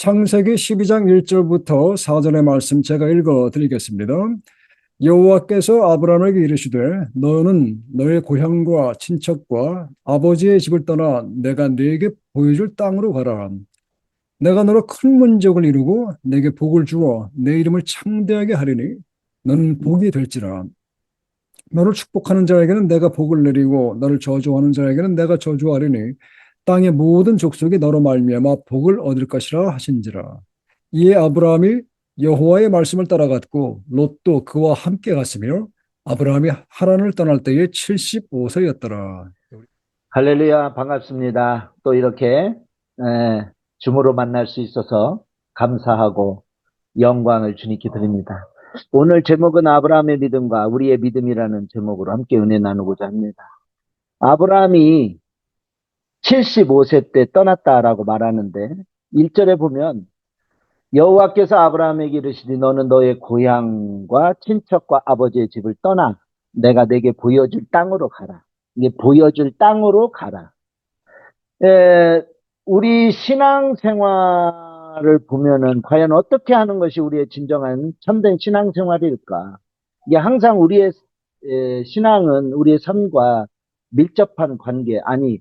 창세기 12장 1절부터 4절의 말씀 제가 읽어 드리겠습니다. 여호와께서 아브라함에게 이르시되 너는 너의 고향과 친척과 아버지의 집을 떠나 내가 네게 보여줄 땅으로 가라. 내가 너로 큰 문족을 이루고 내게 복을 주어 내 이름을 창대하게 하리니 너는 복이 될지라. 너를 축복하는 자에게는 내가 복을 내리고 너를 저주하는 자에게는 내가 저주하리니 땅의 모든 족속이 너로 말미암아 복을 얻을 것이라 하신지라. 이에 아브라함이 여호와의 말씀을 따라갔고 롯도 그와 함께 갔으며 아브라함이 하란을 떠날 때에 75세였더라. 할렐루야, 반갑습니다. 또 이렇게 줌으로 만날 수 있어서 감사하고 영광을 주님께 드립니다. 오늘 제목은 아브라함의 믿음과 우리의 믿음이라는 제목으로 함께 은혜 나누고자 합니다. 아브라함이 75세 때 떠났다라고 말하는데 1절에 보면 여호와께서 아브라함에게 이르시니 너는 너의 고향과 친척과 아버지의 집을 떠나 내가 내게 보여줄 땅으로 가라. 이게 보여줄 땅으로 가라. 에, 우리 신앙생활을 보면은 과연 어떻게 하는 것이 우리의 진정한 참된 신앙생활일까? 이게 항상 우리의 신앙은 우리의 삶과 밀접한 관계, 아니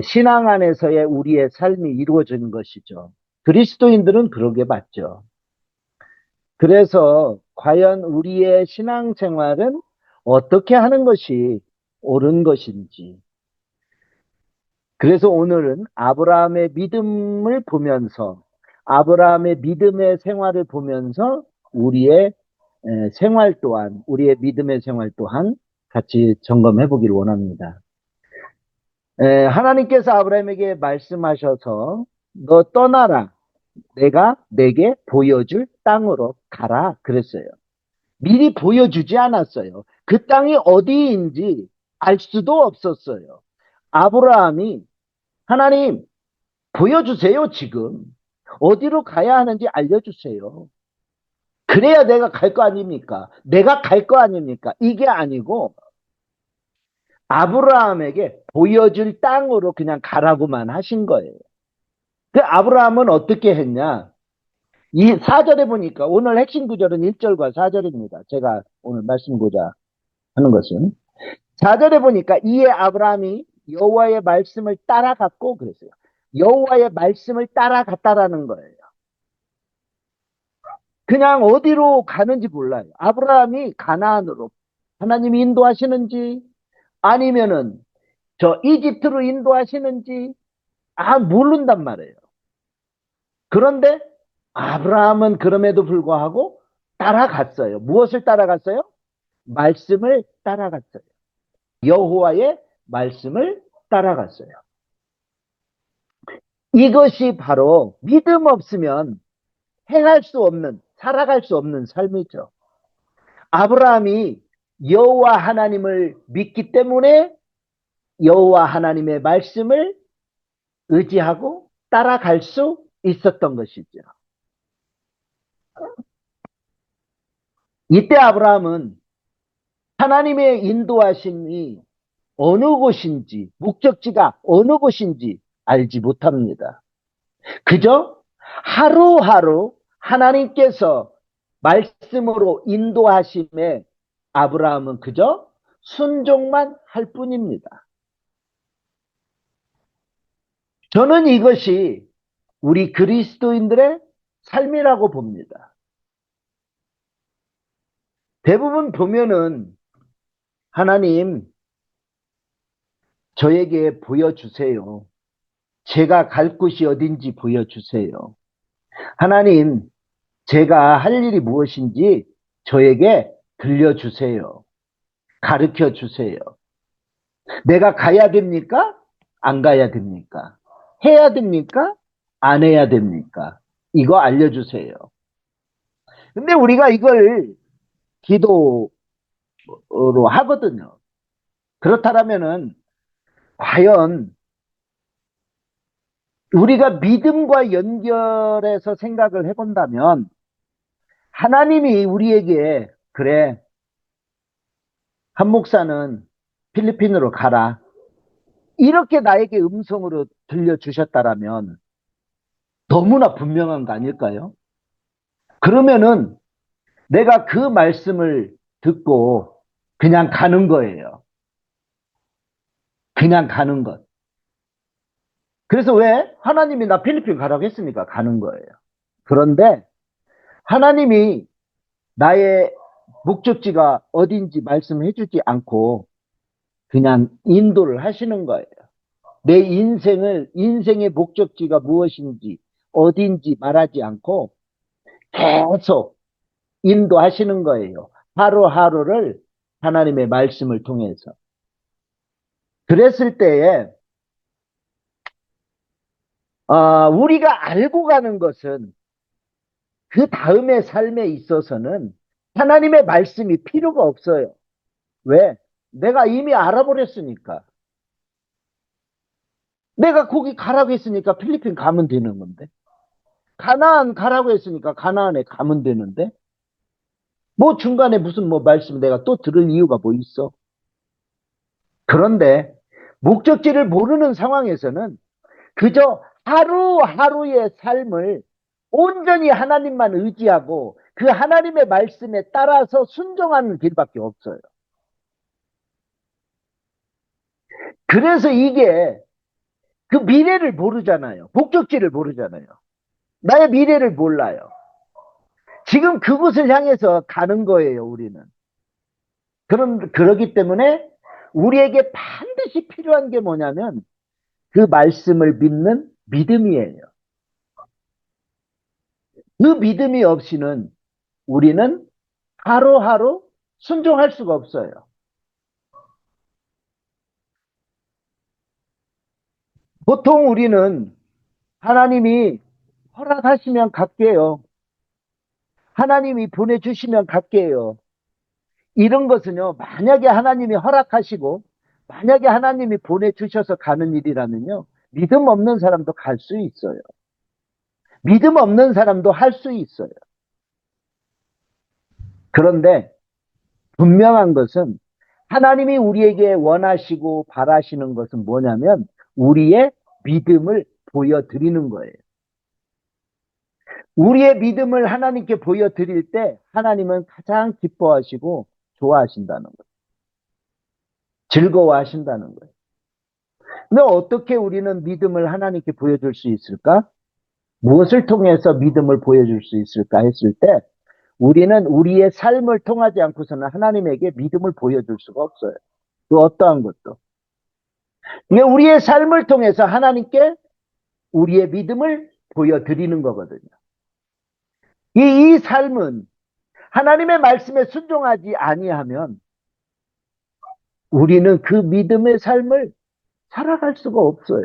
신앙 안에서의 우리의 삶이 이루어지는 것이죠. 그리스도인들은 그러게 맞죠. 그래서 과연 우리의 신앙생활은 어떻게 하는 것이 옳은 것인지, 그래서 오늘은 아브라함의 믿음을 보면서 아브라함의 믿음의 생활을 보면서 우리의 생활 또한 우리의 믿음의 생활 또한 같이 점검해 보기를 원합니다. 하나님께서 아브라함에게 말씀하셔서 너 떠나라. 내가 내게 보여줄 땅으로 가라 그랬어요. 미리 보여주지 않았어요. 그 땅이 어디인지 알 수도 없었어요. 아브라함이 하나님 보여주세요. 지금 어디로 가야 하는지 알려주세요. 그래야 내가 갈 거 아닙니까? 내가 갈 거 아닙니까? 이게 아니고 아브라함에게 보여줄 땅으로 그냥 가라고만 하신 거예요. 그 아브라함은 어떻게 했냐? 이 4절에 보니까 오늘 핵심 구절은 1절과 4절입니다. 제가 오늘 말씀고자 하는 것은 4절에 보니까 이에 아브라함이 여호와의 말씀을 따라갔고 그랬어요. 여호와의 말씀을 따라갔다라는 거예요. 그냥 어디로 가는지 몰라요. 아브라함이 가나안으로 하나님이 인도하시는지 아니면은 저 이집트로 인도하시는지 모른단 말이에요. 그런데 아브라함은 그럼에도 불구하고 따라갔어요. 무엇을 따라갔어요? 말씀을 따라갔어요. 여호와의 말씀을 따라갔어요. 이것이 바로 믿음 없으면 행할 수 없는, 살아갈 수 없는 삶이죠. 아브라함이 여호와 하나님을 믿기 때문에 여호와 하나님의 말씀을 의지하고 따라갈 수 있었던 것이죠. 이때 아브라함은 하나님의 인도하심이 어느 곳인지, 목적지가 어느 곳인지 알지 못합니다. 그저 하루하루 하나님께서 말씀으로 인도하심에 아브라함은 그저 순종만 할 뿐입니다. 저는 이것이 우리 그리스도인들의 삶이라고 봅니다. 대부분 보면은 하나님 저에게 보여주세요. 제가 갈 곳이 어딘지 보여주세요. 하나님 제가 할 일이 무엇인지 저에게 들려주세요. 가르쳐 주세요. 내가 가야 됩니까? 안 가야 됩니까? 해야 됩니까? 안 해야 됩니까? 이거 알려주세요. 근데 우리가 이걸 기도로 하거든요. 그렇다면은 과연 우리가 믿음과 연결해서 생각을 해본다면 하나님이 우리에게 그래 한 목사는 필리핀으로 가라 이렇게 나에게 음성으로 들려주셨다라면 너무나 분명한 거 아닐까요? 그러면은 내가 그 말씀을 듣고 그냥 가는 거예요. 그냥 가는 것. 그래서 왜 하나님이 나 필리핀 가라고 했으니까 가는 거예요. 그런데 하나님이 나의 목적지가 어딘지 말씀해 주지 않고 그냥 인도를 하시는 거예요. 내 인생의 목적지가 무엇인지, 어딘지 말하지 않고 계속 인도하시는 거예요. 하루하루를 하나님의 말씀을 통해서. 그랬을 때에, 우리가 알고 가는 것은 그 다음의 삶에 있어서는 하나님의 말씀이 필요가 없어요. 왜? 내가 이미 알아버렸으니까. 내가 거기 가라고 했으니까 필리핀 가면 되는 건데. 가나안 가라고 했으니까 가나안에 가면 되는데. 뭐 중간에 무슨 뭐 말씀 내가 또 들을 이유가 뭐 있어? 그런데 목적지를 모르는 상황에서는 그저 하루하루의 삶을 온전히 하나님만 의지하고 그 하나님의 말씀에 따라서 순종하는 길밖에 없어요. 그래서 이게 그 미래를 모르잖아요. 목적지를 모르잖아요. 나의 미래를 몰라요. 지금 그곳을 향해서 가는 거예요, 우리는. 그러기 때문에 우리에게 반드시 필요한 게 뭐냐면 그 말씀을 믿는 믿음이에요. 그 믿음이 없이는 우리는 하루하루 순종할 수가 없어요. 보통 우리는 하나님이 허락하시면 갈게요. 하나님이 보내주시면 갈게요. 이런 것은요, 만약에 하나님이 허락하시고, 만약에 하나님이 보내주셔서 가는 일이라면요, 믿음 없는 사람도 갈 수 있어요. 믿음 없는 사람도 할 수 있어요. 그런데 분명한 것은 하나님이 우리에게 원하시고 바라시는 것은 뭐냐면 우리의 믿음을 보여드리는 거예요. 우리의 믿음을 하나님께 보여드릴 때 하나님은 가장 기뻐하시고 좋아하신다는 거예요. 즐거워하신다는 거예요. 근데 어떻게 우리는 믿음을 하나님께 보여줄 수 있을까? 무엇을 통해서 믿음을 보여줄 수 있을까 했을 때 우리는 우리의 삶을 통하지 않고서는 하나님에게 믿음을 보여줄 수가 없어요. 그 어떠한 것도. 이게 우리의 삶을 통해서 하나님께 우리의 믿음을 보여드리는 거거든요. 이 삶은 하나님의 말씀에 순종하지 아니하면 우리는 그 믿음의 삶을 살아갈 수가 없어요.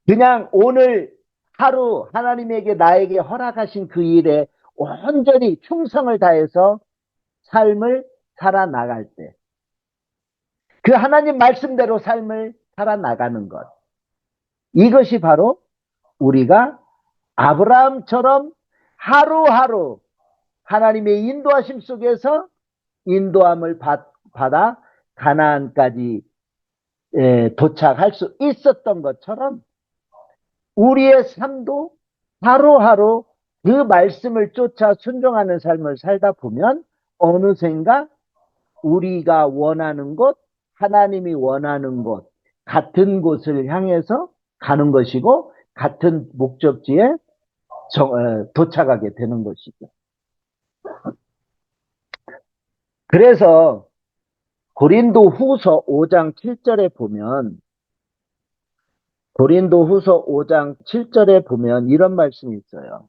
그냥 오늘 하루 하나님에게 나에게 허락하신 그 일에 온전히 충성을 다해서 삶을 살아나갈 때, 그 하나님 말씀대로 삶을 살아나가는 것. 이것이 바로 우리가 아브라함처럼 하루하루 하나님의 인도하심 속에서 인도함을 받아 가나안까지 도착할 수 있었던 것처럼 우리의 삶도 하루하루 그 말씀을 쫓아 순종하는 삶을 살다 보면 어느샌가 우리가 원하는 곳, 하나님이 원하는 곳, 같은 곳을 향해서 가는 것이고 같은 목적지에 도착하게 되는 것이죠. 그래서 고린도 후서 5장 7절에 보면 고린도 후서 5장 7절에 보면 이런 말씀이 있어요.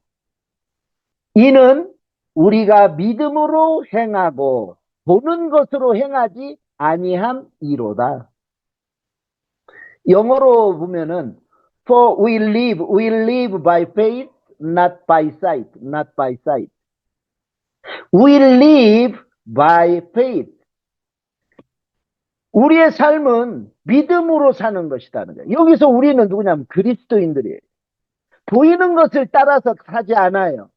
이는 우리가 믿음으로 행하고 보는 것으로 행하지 아니함이로다. 영어로 보면은 For we live by faith, not by sight, not by sight. We live by faith. 우리의 삶은 믿음으로 사는 것이라는 거예요. 여기서 우리는 누구냐면 그리스도인들이에요. 보이는 것을 따라서 사지 않아요.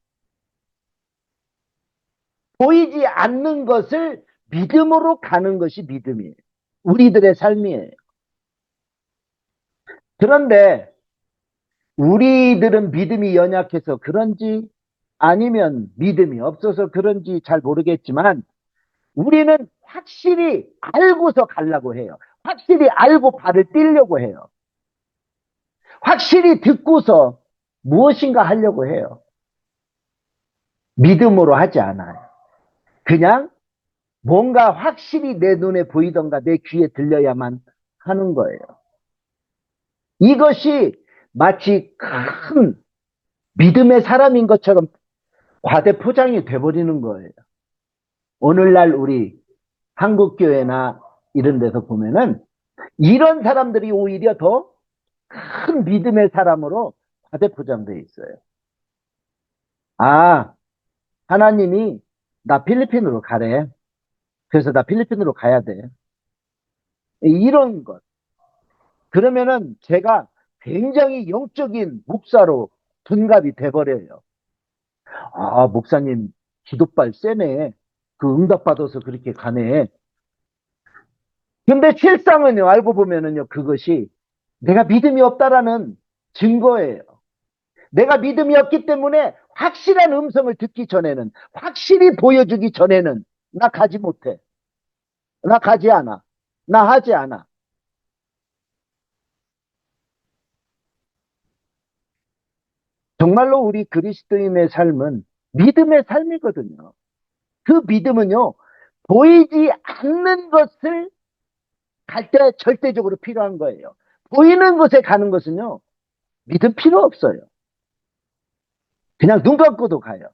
보이지 않는 것을 믿음으로 가는 것이 믿음이에요. 우리들의 삶이에요. 그런데 우리들은 믿음이 연약해서 그런지 아니면 믿음이 없어서 그런지 잘 모르겠지만 우리는 확실히 알고서 가려고 해요. 확실히 알고 발을 떼려고 해요. 확실히 듣고서 무엇인가 하려고 해요. 믿음으로 하지 않아요. 그냥 뭔가 확실히 내 눈에 보이던가 내 귀에 들려야만 하는 거예요. 이것이 마치 큰 믿음의 사람인 것처럼 과대 포장이 돼버리는 거예요. 오늘날 우리 한국교회나 이런 데서 보면은 이런 사람들이 오히려 더 큰 믿음의 사람으로 과대 포장되어 있어요. 아, 하나님이 나 필리핀으로 가래. 그래서 나 필리핀으로 가야 돼. 이런 것. 그러면은 제가 굉장히 영적인 목사로 둔갑이 돼버려요. 아, 목사님 기도발 세네. 그 응답받아서 그렇게 가네. 근데 실상은요, 알고 보면은요, 그것이 내가 믿음이 없다라는 증거예요. 내가 믿음이 없기 때문에 확실한 음성을 듣기 전에는, 확실히 보여주기 전에는 나 가지 못해. 나 가지 않아. 나 하지 않아. 정말로 우리 그리스도인의 삶은 믿음의 삶이거든요. 그 믿음은요, 보이지 않는 것을 갈 때 절대적으로 필요한 거예요. 보이는 것에 가는 것은요, 믿음 필요 없어요. 그냥 눈 감고도 가요.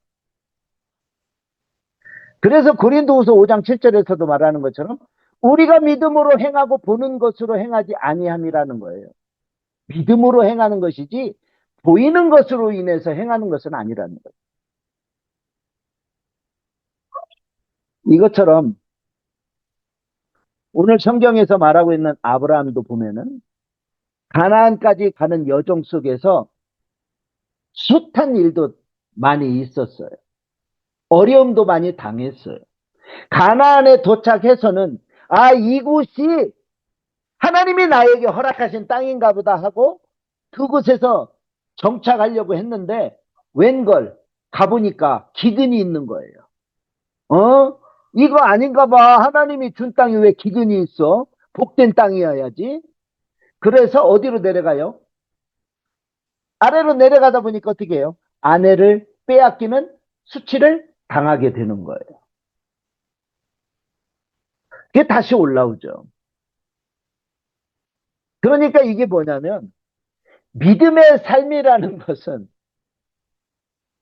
그래서 고린도후서 5장 7절에서도 말하는 것처럼 우리가 믿음으로 행하고 보는 것으로 행하지 아니함이라는 거예요. 믿음으로 행하는 것이지 보이는 것으로 인해서 행하는 것은 아니라는 거예요. 이것처럼 오늘 성경에서 말하고 있는 아브라함도 보면은 가나안까지 가는 여정 속에서 숱한 일도 많이 있었어요. 어려움도 많이 당했어요. 가나안에 도착해서는 아, 이곳이 하나님이 나에게 허락하신 땅인가 보다 하고 그곳에서 정착하려고 했는데 웬걸 가보니까 기근이 있는 거예요. 어? 이거 아닌가 봐. 하나님이 준 땅이 왜 기근이 있어? 복된 땅이어야지. 그래서 어디로 내려가요? 아래로 내려가다 보니까 어떻게 해요? 아내를 빼앗기는 수치를 당하게 되는 거예요. 그게 다시 올라오죠. 그러니까 이게 뭐냐면 믿음의 삶이라는 것은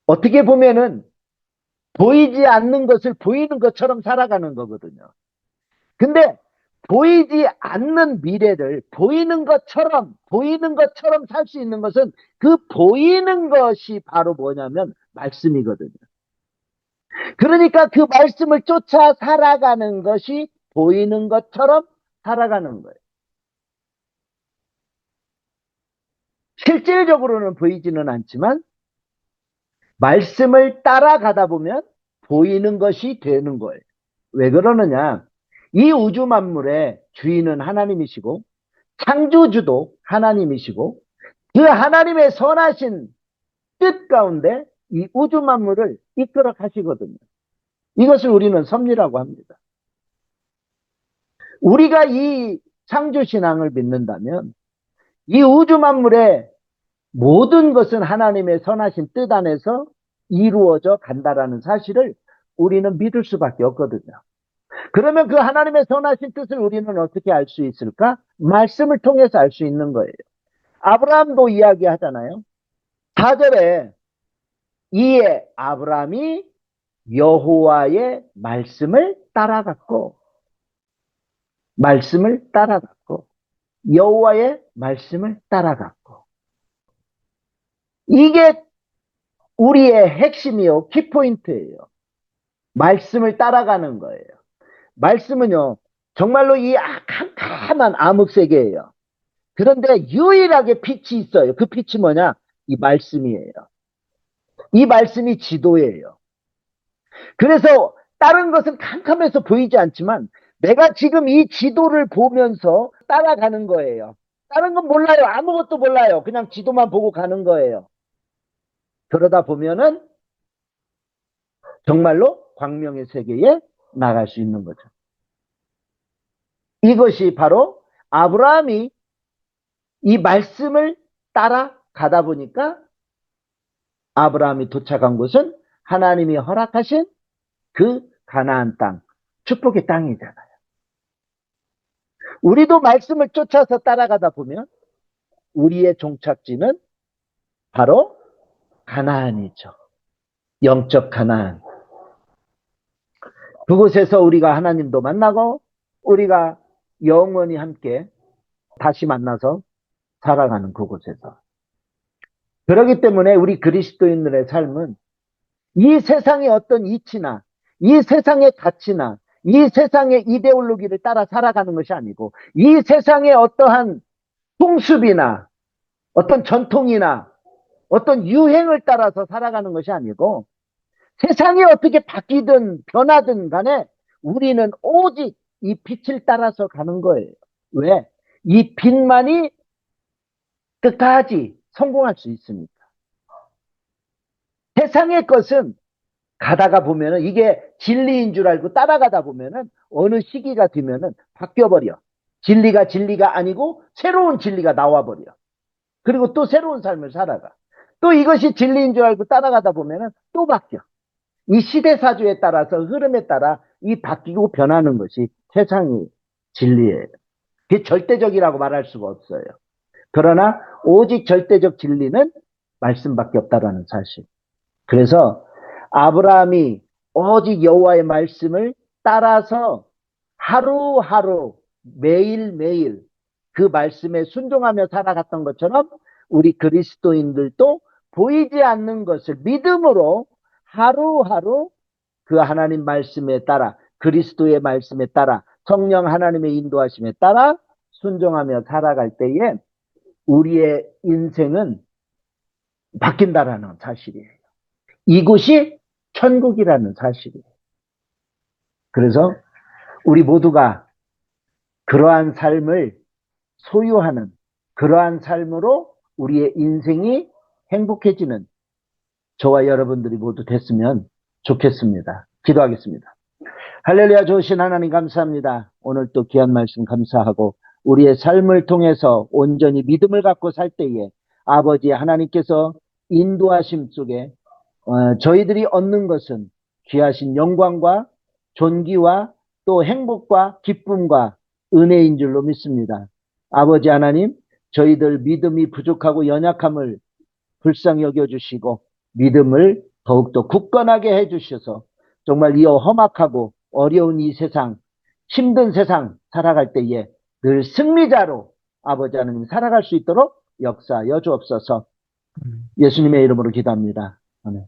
어떻게 보면은 보이지 않는 것을 보이는 것처럼 살아가는 거거든요. 근데 보이지 않는 미래를 보이는 것처럼 살 수 있는 것은 그 보이는 것이 바로 뭐냐면 말씀이거든요. 그러니까 그 말씀을 쫓아 살아가는 것이 보이는 것처럼 살아가는 거예요. 실질적으로는 보이지는 않지만 말씀을 따라가다 보면 보이는 것이 되는 거예요. 왜 그러느냐? 이 우주 만물의 주인은 하나님이시고 창조주도 하나님이시고 그 하나님의 선하신 뜻 가운데 이 우주 만물을 이끌어 가시거든요. 이것을 우리는 섭리라고 합니다. 우리가 이 창조신앙을 믿는다면 이 우주 만물의 모든 것은 하나님의 선하신 뜻 안에서 이루어져 간다라는 사실을 우리는 믿을 수밖에 없거든요. 그러면 그 하나님의 선하신 뜻을 우리는 어떻게 알 수 있을까? 말씀을 통해서 알 수 있는 거예요. 아브라함도 이야기하잖아요. 4절에 이에 아브라함이 여호와의 여호와의 말씀을 따라갔고 이게 우리의 핵심이요 키포인트예요. 말씀을 따라가는 거예요. 말씀은요 정말로 이 캄캄한 암흑세계예요. 그런데 유일하게 빛이 있어요. 그 빛이 뭐냐? 이 말씀이에요. 이 말씀이 지도예요. 그래서 다른 것은 캄캄해서 보이지 않지만 내가 지금 이 지도를 보면서 따라가는 거예요. 다른 건 몰라요. 아무것도 몰라요. 그냥 지도만 보고 가는 거예요. 그러다 보면은 정말로 광명의 세계에 나갈 수 있는 거죠. 이것이 바로 아브라함이 이 말씀을 따라가다 보니까 아브라함이 도착한 곳은 하나님이 허락하신 그 가나안 땅, 축복의 땅이잖아요. 우리도 말씀을 쫓아서 따라가다 보면 우리의 종착지는 바로 가나안이죠. 영적 가나안. 그곳에서 우리가 하나님도 만나고 우리가 영원히 함께 다시 만나서 살아가는 그곳에서. 그렇기 때문에 우리 그리스도인들의 삶은 이 세상의 어떤 이치나 이 세상의 가치나 이 세상의 이데올로기를 따라 살아가는 것이 아니고 이 세상의 어떠한 풍습이나 어떤 전통이나 어떤 유행을 따라서 살아가는 것이 아니고 세상이 어떻게 바뀌든 변하든 간에 우리는 오직 이 빛을 따라서 가는 거예요. 왜? 이 빛만이 끝까지 성공할 수 있으니까. 세상의 것은 가다가 보면은 이게 진리인 줄 알고 따라가다 보면은 어느 시기가 되면은 바뀌어버려. 진리가 아니고 새로운 진리가 나와버려. 그리고 또 새로운 삶을 살아가. 또 이것이 진리인 줄 알고 따라가다 보면은 또 바뀌어. 이 시대사주에 따라서 흐름에 따라 이 바뀌고 변하는 것이 세상의 진리예요. 그게 절대적이라고 말할 수가 없어요. 그러나 오직 절대적 진리는 말씀밖에 없다라는 사실. 그래서 아브라함이 오직 여호와의 말씀을 따라서 하루하루 매일매일 그 말씀에 순종하며 살아갔던 것처럼 우리 그리스도인들도 보이지 않는 것을 믿음으로 하루하루 그 하나님 말씀에 따라 그리스도의 말씀에 따라 성령 하나님의 인도하심에 따라 순종하며 살아갈 때에 우리의 인생은 바뀐다라는 사실이에요. 이곳이 천국이라는 사실이에요. 그래서 우리 모두가 그러한 삶을 소유하는 그러한 삶으로 우리의 인생이 행복해지는 저와 여러분들이 모두 됐으면 좋겠습니다. 기도하겠습니다. 할렐루야. 좋으신 하나님 감사합니다. 오늘 또 귀한 말씀 감사하고 우리의 삶을 통해서 온전히 믿음을 갖고 살 때에 아버지 하나님께서 인도하심 속에 저희들이 얻는 것은 귀하신 영광과 존귀와 또 행복과 기쁨과 은혜인 줄로 믿습니다. 아버지 하나님, 저희들 믿음이 부족하고 연약함을 불쌍히 여겨주시고 믿음을 더욱더 굳건하게 해주셔서 정말 이 험악하고 어려운 이 세상, 힘든 세상 살아갈 때에 늘 승리자로 아버지 하나님 살아갈 수 있도록 역사하여 주옵소서. 예수님의 이름으로 기도합니다. 아멘.